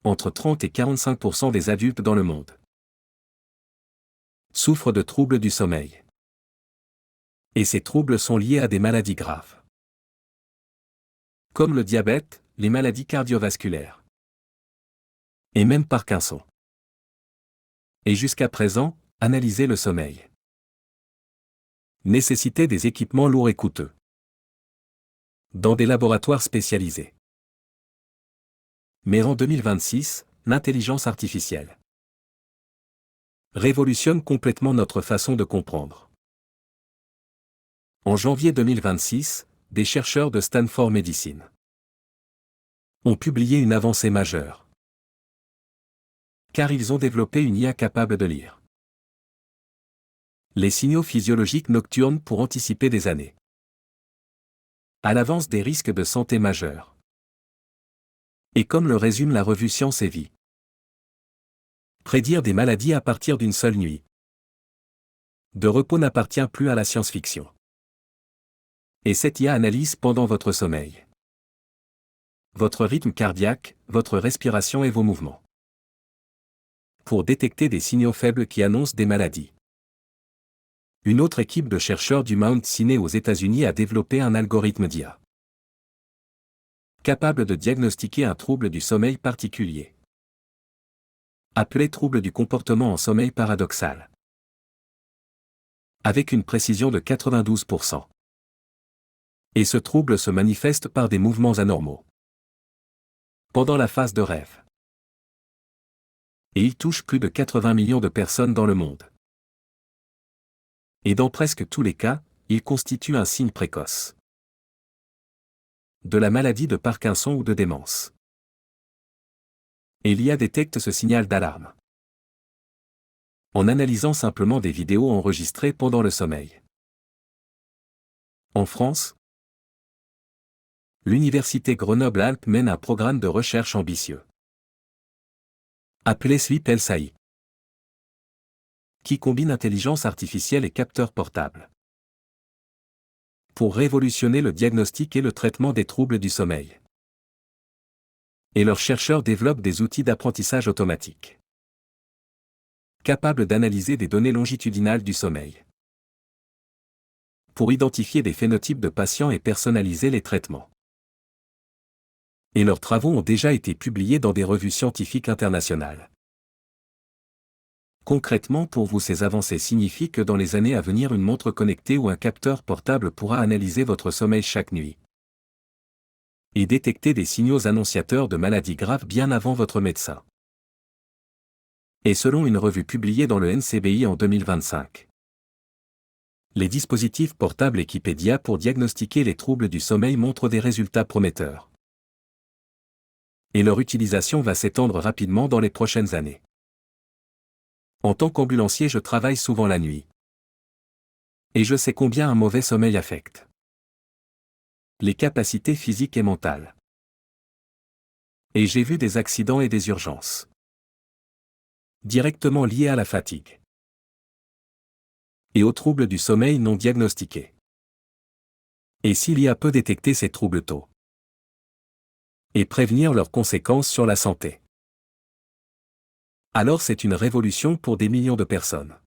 Entre 30 et 45% des adultes dans le monde souffrent de troubles du sommeil. Et ces troubles sont liés à des maladies graves, comme le diabète, les maladies cardiovasculaires, et même Parkinson. Et jusqu'à présent, analyser le sommeil nécessitait des équipements lourds et coûteux, dans des laboratoires spécialisés. Mais en 2026, l'intelligence artificielle révolutionne complètement notre façon de comprendre. En janvier 2026, des chercheurs de Stanford Medicine ont publié une avancée majeure, car ils ont développé une IA capable de lire les signaux physiologiques nocturnes pour anticiper des années à l'avance des risques de santé majeurs. Et comme le résume la revue Science et Vie, prédire des maladies à partir d'une seule nuit de repos n'appartient plus à la science-fiction. Et cette IA analyse pendant votre sommeil votre rythme cardiaque, votre respiration et vos mouvements, pour détecter des signaux faibles qui annoncent des maladies. Une autre équipe de chercheurs du Mount Sinai aux États-Unis a développé un algorithme d'IA capable de diagnostiquer un trouble du sommeil particulier, appelé trouble du comportement en sommeil paradoxal, avec une précision de 92%. Et ce trouble se manifeste par des mouvements anormaux pendant la phase de rêve. Et il touche plus de 80 millions de personnes dans le monde. Et dans presque tous les cas, il constitue un signe précoce de la maladie de Parkinson ou de démence. Et l'IA détecte ce signal d'alarme en analysant simplement des vidéos enregistrées pendant le sommeil. En France, l'Université Grenoble-Alpes mène un programme de recherche ambitieux, appelé Sleep Health AI, qui combine intelligence artificielle et capteurs portables, pour révolutionner le diagnostic et le traitement des troubles du sommeil. Et leurs chercheurs développent des outils d'apprentissage automatique, capables d'analyser des données longitudinales du sommeil, pour identifier des phénotypes de patients et personnaliser les traitements. Et leurs travaux ont déjà été publiés dans des revues scientifiques internationales. Concrètement, pour vous, ces avancées signifient que dans les années à venir, une montre connectée ou un capteur portable pourra analyser votre sommeil chaque nuit et détecter des signaux annonciateurs de maladies graves bien avant votre médecin. Et selon une revue publiée dans le NCBI en 2025, les dispositifs portables équipés d'IA pour diagnostiquer les troubles du sommeil montrent des résultats prometteurs. Et leur utilisation va s'étendre rapidement dans les prochaines années. En tant qu'ambulancier, je travaille souvent la nuit. Et je sais combien un mauvais sommeil affecte les capacités physiques et mentales. Et j'ai vu des accidents et des urgences directement liés à la fatigue et aux troubles du sommeil non diagnostiqués. Et s'il y a peu détecter ces troubles tôt et prévenir leurs conséquences sur la santé, alors c'est une révolution pour des millions de personnes.